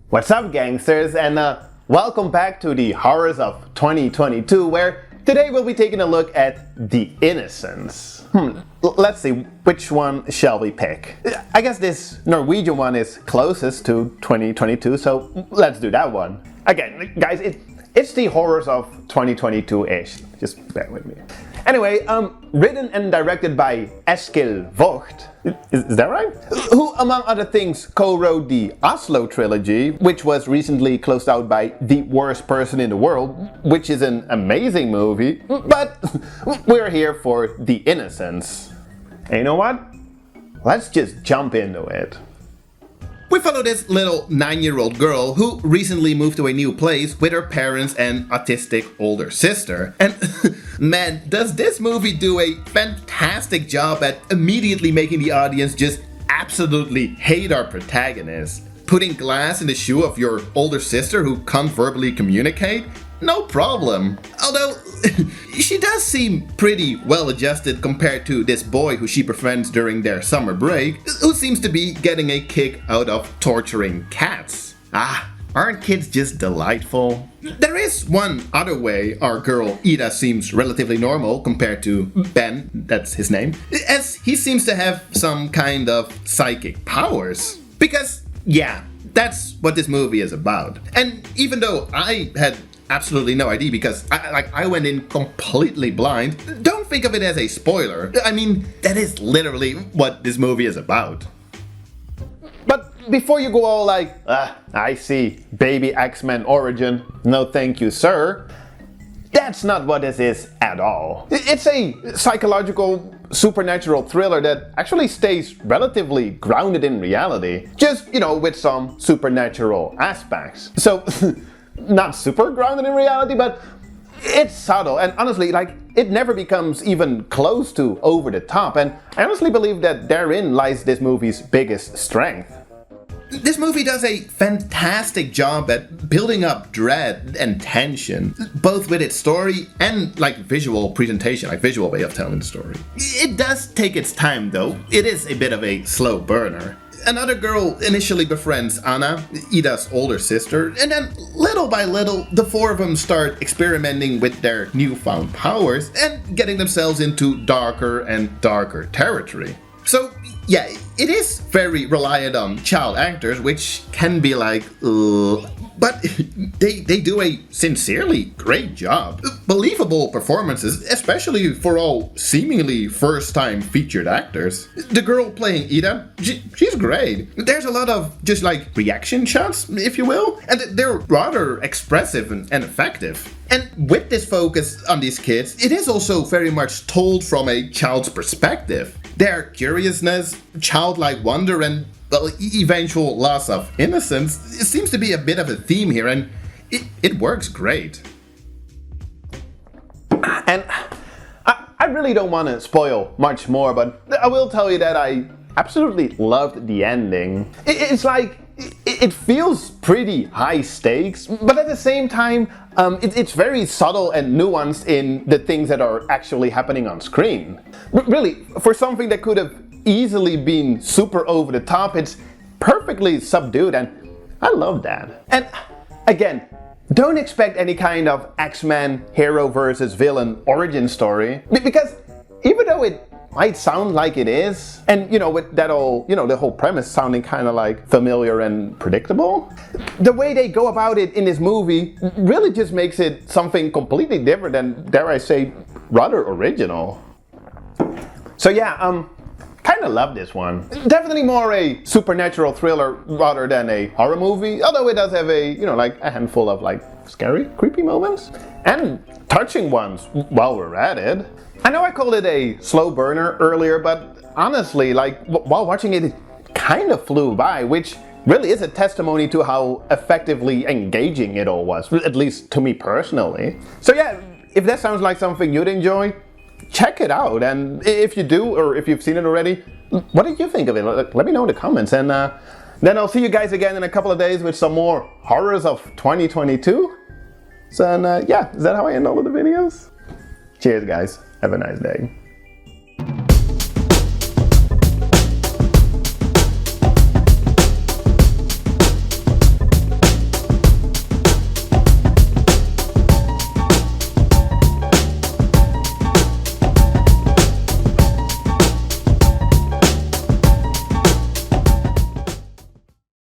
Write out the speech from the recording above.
What's up, gangsters, and welcome back to the horrors of 2022, where today we'll be taking a look at The Innocents. Let's see, which one shall we pick? I guess this Norwegian one is closest to 2022, so let's do that one. Again, guys, it's the horrors of 2022-ish. Just bear with me. Anyway, written and directed by Eskil Vogt. Is that right? Who, among other things, co-wrote the Oslo trilogy, which was recently closed out by The Worst Person in the World, which is an amazing movie, but we're here for The Innocents. And you know what? Let's just jump into it. We follow this little 9-year-old girl who recently moved to a new place with her parents and autistic older sister. And man, does this movie do a fantastic job at immediately making the audience just absolutely hate our protagonist. Putting glass in the shoe of your older sister who can't verbally communicate? No problem. Although, she does seem pretty well adjusted compared to this boy who she befriends during their summer break, who seems to be getting a kick out of torturing cats. Aren't kids just delightful? There is one other way our girl Ida seems relatively normal compared to Ben, that's his name, as he seems to have some kind of psychic powers. Because, yeah, that's what this movie is about. And even though I had absolutely no idea because I went in completely blind, don't think of it as a spoiler. I mean, that is literally what this movie is about. But before you go all like, I see, baby X-Men origin, no thank you sir, that's not what this is at all. It's a psychological, supernatural thriller that actually stays relatively grounded in reality, just, you know, with some supernatural aspects. So, not super grounded in reality, but it's subtle, and honestly, like, it never becomes even close to over the top, and I honestly believe that therein lies this movie's biggest strength. This movie does a fantastic job at building up dread and tension, both with its story and like visual presentation, like visual way of telling the story. It does take its time though, it is a bit of a slow burner. Another girl initially befriends Anna, Ida's older sister, and then little by little, the four of them start experimenting with their newfound powers and getting themselves into darker and darker territory. So, yeah, it is very reliant on child actors, which can be like, but they do a sincerely great job. Believable performances, especially for all seemingly first-time featured actors. The girl playing Ida, she's great. There's a lot of just like reaction shots, if you will, and they're rather expressive and effective. And with this focus on these kids, it is also very much told from a child's perspective. Their curiousness, childlike wonder, and eventual loss of innocence, it seems to be a bit of a theme here, and it works great. And I really don't want to spoil much more, but I will tell you that I absolutely loved the ending. It's like, it feels pretty high stakes, but at the same time, it's very subtle and nuanced in the things that are actually happening on screen. Really, for something that could have easily been super over the top, it's perfectly subdued, and I love that. And again, don't expect any kind of X-Men hero versus villain origin story, because even though it might sound like it is, and you know, with that all, you know, the whole premise sounding kind of like familiar and predictable, the way they go about it in this movie really just makes it something completely different and, dare I say, rather original. So yeah, kind of love this one. Definitely more a supernatural thriller rather than a horror movie, although it does have a, you know, like a handful of like scary, creepy moments and touching ones while we're at it. I know I called it a slow burner earlier, but honestly, like, while watching it, it kind of flew by, which really is a testimony to how effectively engaging it all was, at least to me personally. So yeah, if that sounds like something you'd enjoy, check it out, and if you do, or if you've seen it already, what did you think of it? Let me know in the comments, and then I'll see you guys again in a couple of days with some more horrors of 2022. So yeah, is that how I end all of the videos? Cheers guys, have a nice day.